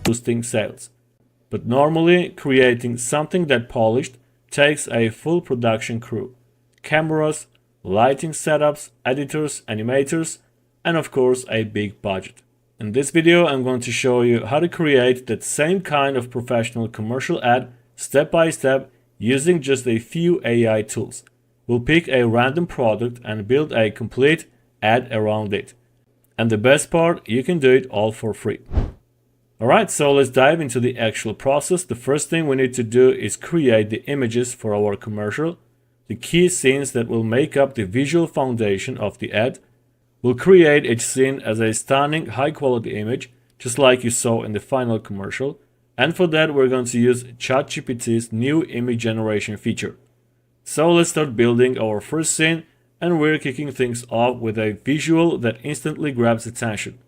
boosting sales. But normally, creating something that polished takes a full production crew, cameras, lighting setups, editors, animators, and of course a big budget. In this video, I'm going to show you how to create that same kind of professional commercial ad step by step using just a few AI tools. We'll pick a random product and build a complete ad around it. And the best part, you can do it all for free. Alright, so let's dive into the actual process. The first thing we need to do is create the images for our commercial, the key scenes that will make up the visual foundation of the ad. We'll create each scene as a stunning, high-quality image, just like you saw in the final commercial. And for that, we're going to use ChatGPT's new image generation feature. So let's start building our first scene, and we're kicking things off with a visual that instantly grabs attention.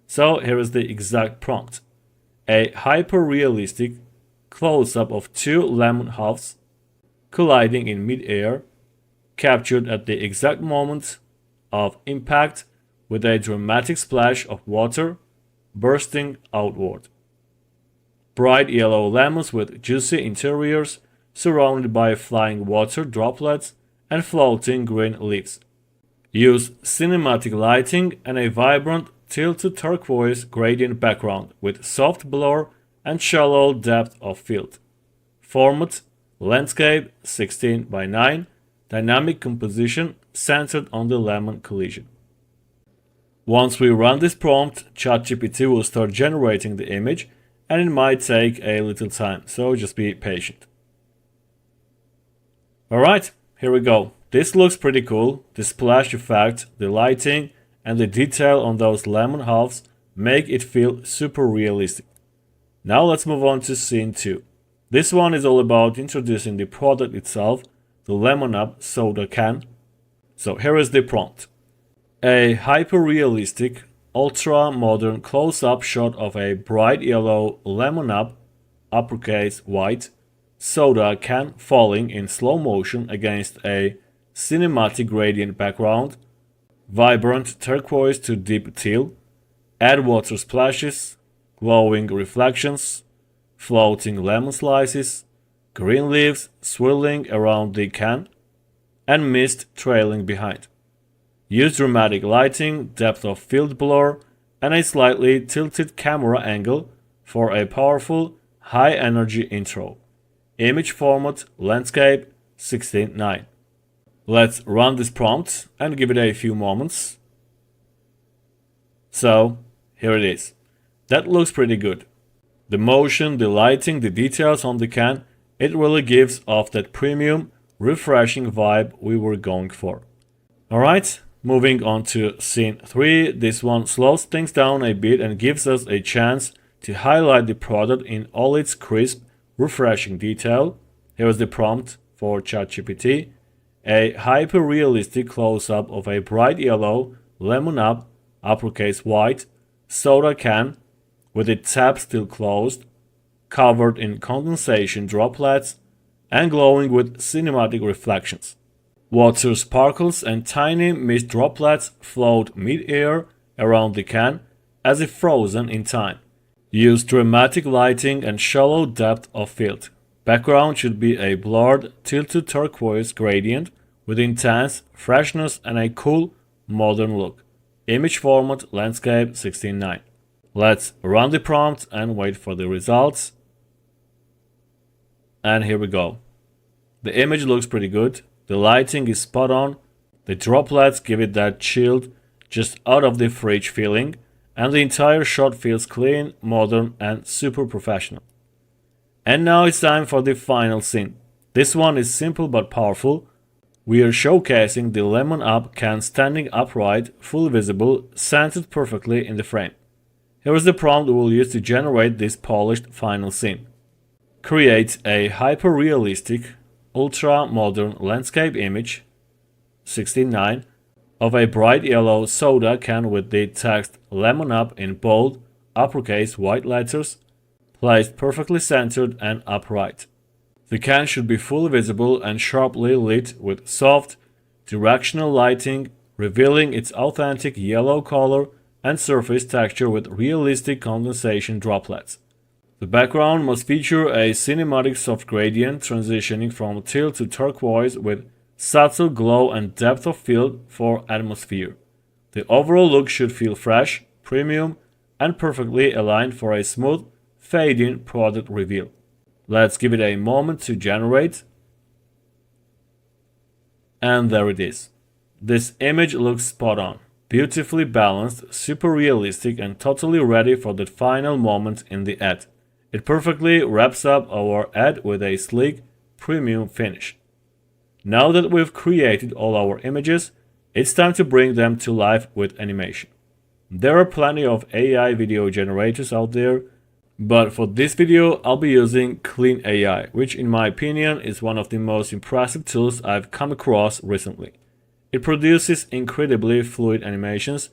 So here is the exact prompt. A hyper-realistic close-up of two lemon halves colliding in mid-air, captured at the exact moment of impact with a dramatic splash of water bursting outward. Bright yellow lemons with juicy interiors surrounded by flying water droplets and floating green leaves. Use cinematic lighting and a vibrant tilted turquoise gradient background with soft blur and shallow depth of field. Format: landscape 16:9. Dynamic composition centered on the lemon collision. Once we run this prompt, ChatGPT will start generating the image, and it might take a little time, so just be patient. Alright, here we go. This looks pretty cool. The splash effect, the lighting, and the detail on those lemon halves make it feel super realistic. Now let's move on to scene 2. This one is all about introducing the product itself, the Lemon Up soda can. So here is the prompt. A hyper-realistic, ultra-modern close-up shot of a bright yellow Lemon Up, uppercase white, soda can falling in slow motion against a cinematic gradient background, vibrant turquoise to deep teal, add water splashes, glowing reflections, floating lemon slices, green leaves swirling around the can, and mist trailing behind. Use dramatic lighting, depth of field blur, and a slightly tilted camera angle for a powerful, high-energy intro. Image format: landscape 16:9. Let's run this prompt and give it a few moments. So, here it is. That looks pretty good. The motion, the lighting, the details on the can, it really gives off that premium, refreshing vibe we were going for. Alright, moving on to scene 3. This one slows things down a bit and gives us a chance to highlight the product in all its crisp, refreshing detail. Here is the prompt for ChatGPT. A hyper-realistic close-up of a bright yellow Lemon Up, uppercase white, soda can with its tap still closed, covered in condensation droplets and glowing with cinematic reflections. Water sparkles and tiny mist droplets float mid-air around the can as if frozen in time. Use dramatic lighting and shallow depth of field. Background should be a blurred, tilted turquoise gradient with intense freshness and a cool, modern look. Image format: landscape 16:9. Let's run the prompt and wait for the results. And here we go. The image looks pretty good. The lighting is spot on. The droplets give it that chilled, just out of the fridge feeling. And the entire shot feels clean, modern, and super professional. And now it's time for the final scene. This one is simple but powerful. We are showcasing the Lemon Up can standing upright, fully visible, centered perfectly in the frame. Here is the prompt we will use to generate this polished final scene. Create a hyper-realistic, ultra-modern landscape image, 16:9, of a bright yellow soda can with the text Lemon Up in bold, uppercase white letters, placed perfectly centered and upright. The can should be fully visible and sharply lit with soft, directional lighting, revealing its authentic yellow color and surface texture with realistic condensation droplets. The background must feature a cinematic soft gradient transitioning from teal to turquoise with subtle glow and depth of field for atmosphere. The overall look should feel fresh, premium, and perfectly aligned for a smooth, fade-in product reveal. Let's give it a moment to generate. And there it is. This image looks spot on, beautifully balanced, super realistic, and totally ready for that final moment in the ad. It perfectly wraps up our ad with a sleek, premium finish. Now that we've created all our images, it's time to bring them to life with animation. There are plenty of AI video generators out there, but for this video I'll be using Clean AI, which in my opinion is one of the most impressive tools I've come across recently. It produces incredibly fluid animations,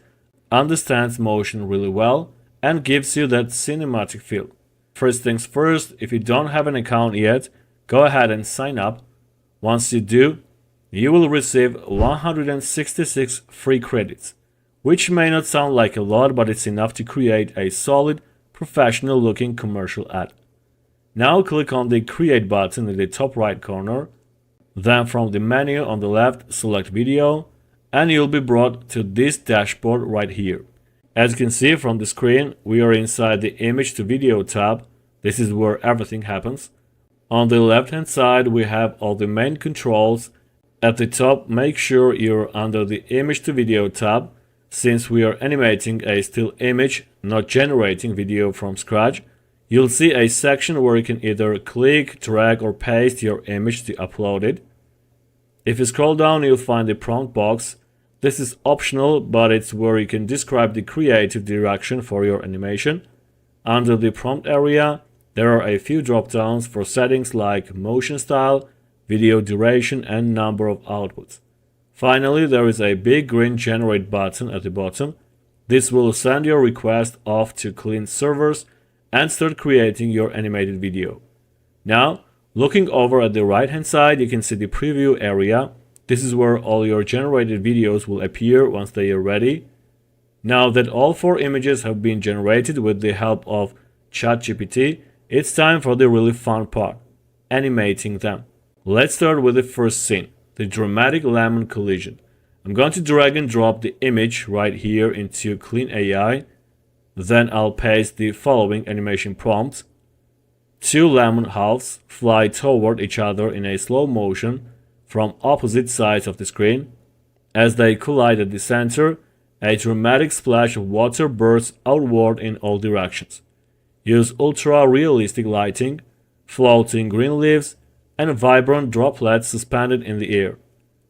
understands motion really well, and gives you that cinematic feel. First things first, if you don't have an account yet, go ahead and sign up. Once you do, you will receive 166 free credits, which may not sound like a lot, but it's enough to create a solid, professional looking commercial ad. Now click on the Create button in the top right corner, then from the menu on the left select Video, and you'll be brought to this dashboard right here. As you can see from the screen, we are inside the Image to Video tab. This is where everything happens. On the left hand side we have all the main controls. At the top, make sure you're under the Image to Video tab, since we are animating a still image, not generating video from scratch. You'll see a section where you can either click, drag, or paste your image to upload it. If you scroll down, you'll find the prompt box. This is optional, but it's where you can describe the creative direction for your animation. Under the prompt area, there are a few drop-downs for settings like motion style, video duration, and number of outputs. Finally, there is a big green Generate button at the bottom. This will send your request off to Clean servers and start creating your animated video. Now, looking over at the right hand side, you can see the preview area. This is where all your generated videos will appear once they are ready. Now that all 4 images have been generated with the help of ChatGPT, it's time for the really fun part, animating them. Let's start with the first scene, the dramatic lemon collision. I'm going to drag and drop the image right here into Clean AI. Then I'll paste the following animation prompts. 2 lemon halves fly toward each other in a slow motion from opposite sides of the screen. As they collide at the center, a dramatic splash of water bursts outward in all directions. Use ultra-realistic lighting, floating green leaves, and vibrant droplets suspended in the air.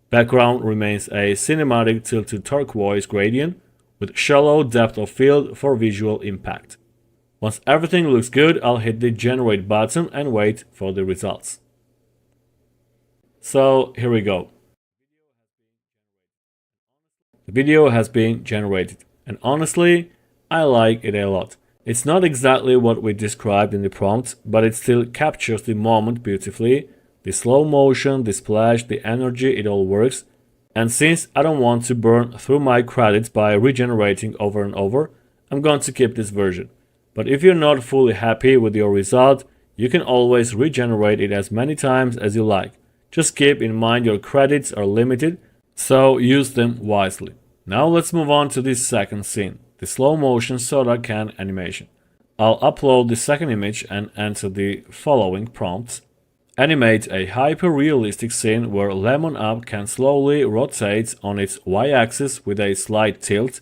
Background remains a cinematic tilt to turquoise gradient with shallow depth of field for visual impact. Once everything looks good, I'll hit the Generate button and wait for the results. So here we go. The video has been generated, and honestly, I like it a lot. It's not exactly what we described in the prompt, but it still captures the moment beautifully. The slow motion, the splash, the energy, it all works. And since I don't want to burn through my credits by regenerating over and over, I'm going to keep this version. But if you're not fully happy with your result, you can always regenerate it as many times as you like. Just keep in mind your credits are limited, so use them wisely. Now let's move on to this second scene, the slow motion soda can animation. I'll upload the second image and enter the following prompts. Animate a hyper-realistic scene where Lemon Up can slowly rotate on its y-axis with a slight tilt,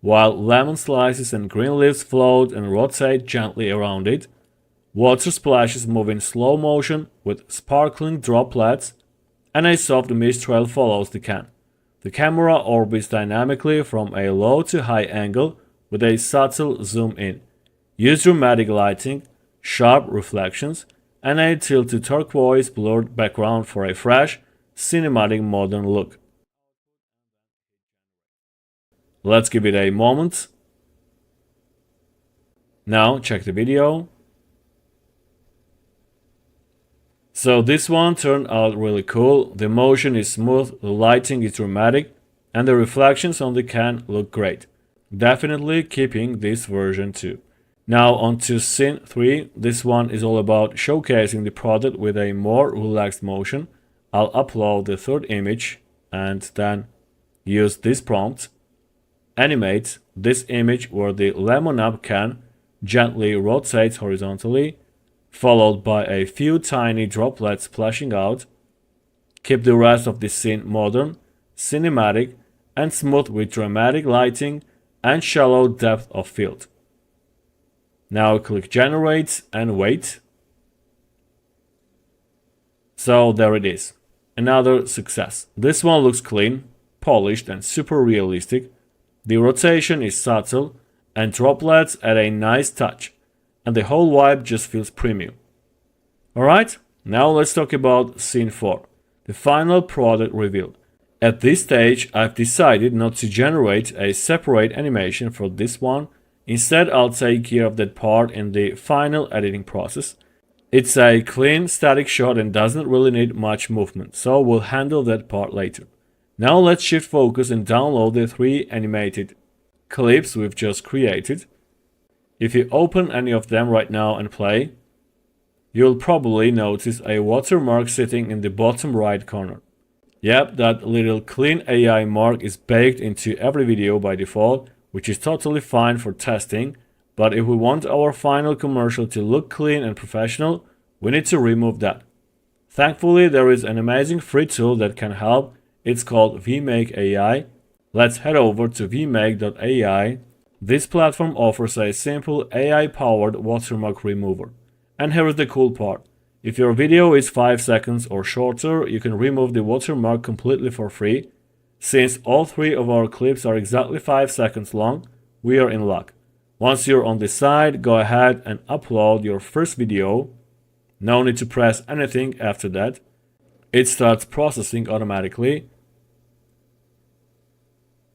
while lemon slices and green leaves float and rotate gently around it. Water splashes move in slow motion with sparkling droplets, and a soft mist trail follows the can. The camera orbits dynamically from a low to high angle with a subtle zoom in. Use dramatic lighting, sharp reflections, and a tilt to turquoise blurred background for a fresh, cinematic modern look. Let's give it a moment. Now check the video. So this one turned out really cool. The motion is smooth, the lighting is dramatic, and the reflections on the can look great. Definitely keeping this version too. Now on to scene 3. This one is all about showcasing the product with a more relaxed motion. I'll upload the third image and then use this prompt. Animate this image where the lemon up can gently rotates horizontally, followed by a few tiny droplets splashing out. Keep the rest of the scene modern, cinematic, and smooth with dramatic lighting and shallow depth of field. Now click Generate and wait. So there it is. Another success. This one looks clean, polished, and super realistic. The rotation is subtle, and droplets add a nice touch, and the whole vibe just feels premium. Alright, now let's talk about scene 4, the final product reveal. At this stage, I've decided not to generate a separate animation for this one. Instead, I'll take care of that part in the final editing process. It's a clean, static shot and doesn't really need much movement, so we'll handle that part later. Now let's shift focus and download the 3 animated clips we've just created. If you open any of them right now and play, you'll probably notice a watermark sitting in the bottom right corner. Yep, that little clean AI mark is baked into every video by default, which is totally fine for testing, but if we want our final commercial to look clean and professional, we need to remove that. Thankfully, there is an amazing free tool that can help. It's called vMake AI. Let's head over to vmake.ai. This platform offers a simple AI-powered watermark remover. And here is the cool part. If your video is 5 seconds or shorter, you can remove the watermark completely for free. Since all 3 of our clips are exactly 5 seconds long, we are in luck. Once you're on the site, go ahead and upload your first video. No need to press anything after that. It starts processing automatically.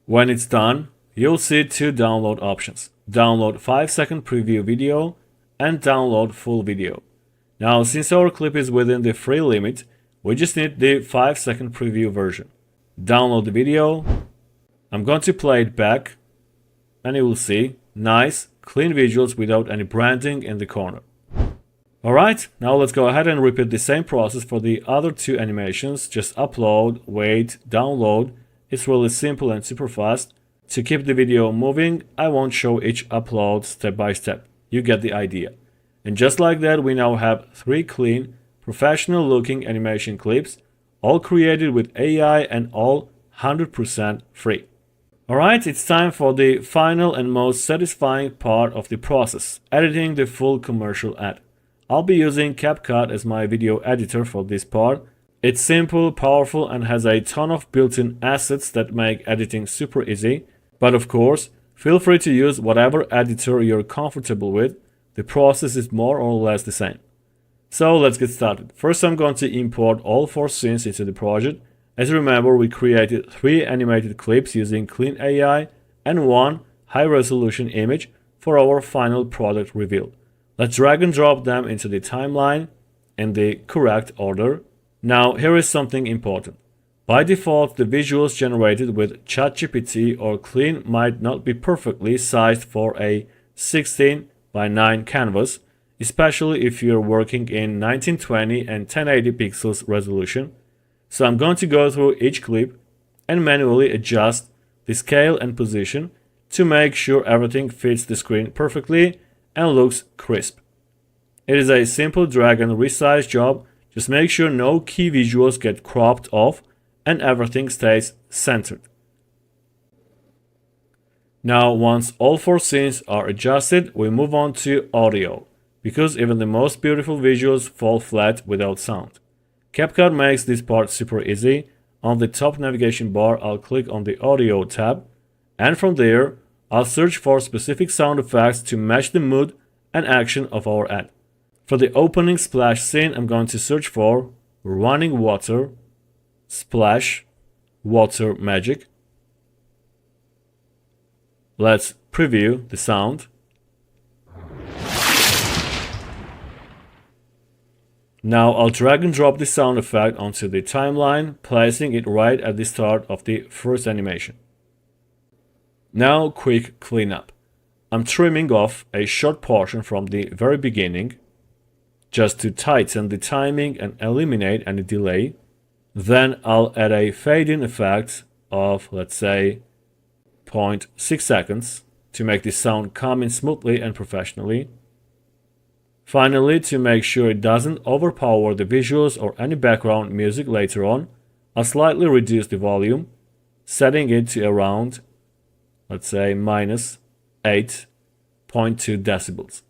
When it's done, you'll see 2 download options. Download 5-second preview video and download full video. Now, since our clip is within the free limit, we just need the 5-second preview version. Download the video. I'm going to play it back, and you will see nice, clean visuals without any branding in the corner. Alright, now let's go ahead and repeat the same process for the other 2 animations. Just upload, wait, download. It's really simple and super fast. To keep the video moving, I won't show each upload step by step. You get the idea. And just like that, we now have 3 clean, professional looking animation clips, all created with AI and all 100% free. Alright, it's time for the final and most satisfying part of the process, editing the full commercial ad. I'll be using CapCut as my video editor for this part. It's simple, powerful, and has a ton of built-in assets that make editing super easy. But of course, feel free to use whatever editor you're comfortable with. The process is more or less the same. So let's get started. First, I'm going to import all 4 scenes into the project. As you remember, we created 3 animated clips using clean AI and 1 high-resolution image for our final product reveal. Let's drag and drop them into the timeline in the correct order. Now, here is something important. By default, the visuals generated with ChatGPT or Clean might not be perfectly sized for a 16:9 canvas, especially if you're working in 1920 and 1080 pixels resolution. So I'm going to go through each clip and manually adjust the scale and position to make sure everything fits the screen perfectly and looks crisp. It is a simple drag and resize job. Just make sure no key visuals get cropped off and everything stays centered. Now, once all 4 scenes are adjusted, we move on to audio, because even the most beautiful visuals fall flat without sound. CapCut makes this part super easy. On the top navigation bar, I'll click on the audio tab, and from there, I'll search for specific sound effects to match the mood and action of our ad. For the opening splash scene, I'm going to search for running water, splash, water magic. Let's preview the sound. Now I'll drag and drop the sound effect onto the timeline, placing it right at the start of the first animation. Now quick cleanup. I'm trimming off a short portion from the very beginning just to tighten the timing and eliminate any delay. Then I'll add a fade-in effect of, let's say, 0.6 seconds to make the sound come in smoothly and professionally. Finally, to make sure it doesn't overpower the visuals or any background music later on, I'll slightly reduce the volume, setting it to around, let's say, minus 8.2 decibels.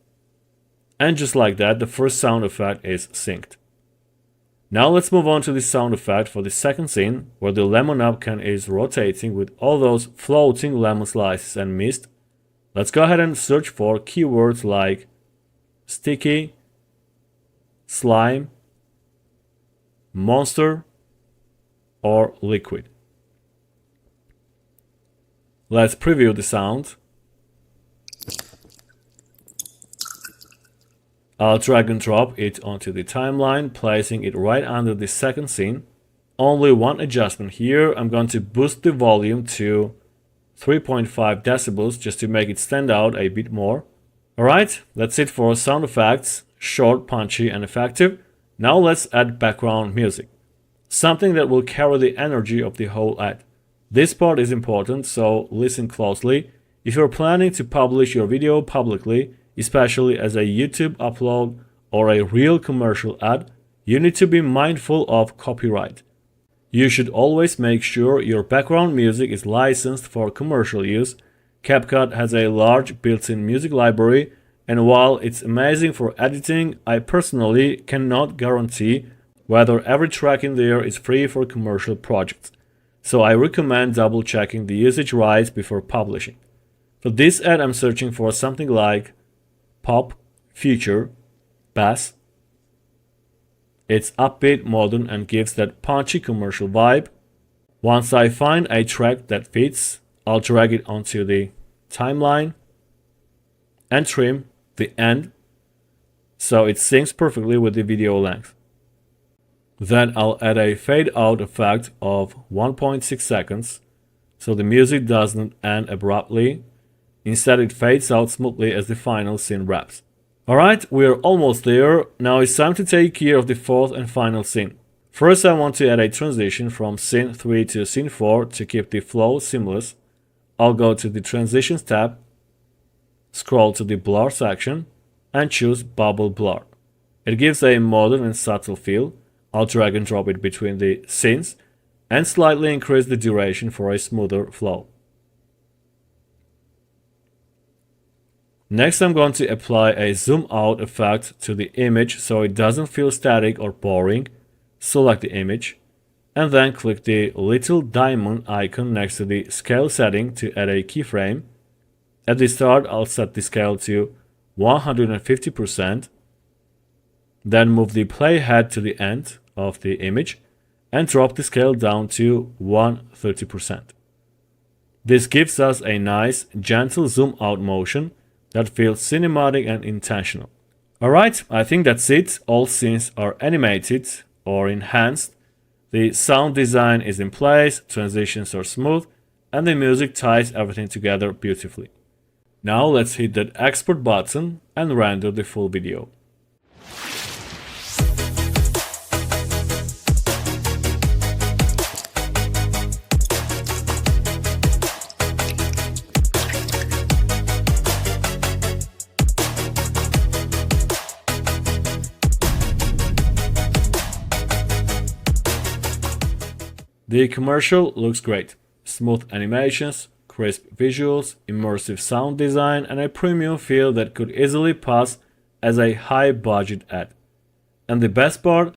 And just like that, the first sound effect is synced. Now let's move on to the sound effect for the second scene, where the lemon napkin is rotating with all those floating lemon slices and mist. Let's go ahead and search for keywords like sticky, slime, monster, or liquid. Let's preview the sound. I'll drag and drop it onto the timeline, placing it right under the second scene. Only one adjustment here. I'm going to boost the volume to 3.5 decibels just to make it stand out a bit more. Alright, that's it for sound effects. Short, punchy, and effective. Now let's add background music. Something that will carry the energy of the whole ad. This part is important, so listen closely. If you're planning to publish your video publicly, especially as a YouTube upload or a real commercial ad, you need to be mindful of copyright. You should always make sure your background music is licensed for commercial use. CapCut has a large built-in music library, and while it's amazing for editing, I personally cannot guarantee whether every track in there is free for commercial projects. So I recommend double-checking the usage rights before publishing. For this ad, I'm searching for something like pop, future, bass. It's upbeat, modern, and gives that punchy commercial vibe. Once I find a track that fits, I'll drag it onto the timeline and trim the end so it syncs perfectly with the video length. Then I'll add a fade out effect of 1.6 seconds so the music doesn't end abruptly. Instead, it fades out smoothly as the final scene wraps. Alright, we're almost there. Now it's time to take care of the fourth and final scene. First, I want to add a transition from scene 3 to scene 4 to keep the flow seamless. I'll go to the Transitions tab, scroll to the Blur section, and choose Bubble Blur. It gives a modern and subtle feel. I'll drag and drop it between the scenes and slightly increase the duration for a smoother flow. Next, I'm going to apply a zoom out effect to the image so it doesn't feel static or boring. Select the image and then click the little diamond icon next to the scale setting to add a keyframe. At the start, I'll set the scale to 150%. Then move the playhead to the end of the image and drop the scale down to 130%. This gives us a nice, gentle zoom out motion that feels cinematic and intentional. Alright, I think that's it. All scenes are animated or enhanced. The sound design is in place, transitions are smooth, and the music ties everything together beautifully. Now let's hit that export button and render the full video. The commercial looks great. Smooth animations, crisp visuals, immersive sound design, and a premium feel that could easily pass as a high-budget ad. And the best part,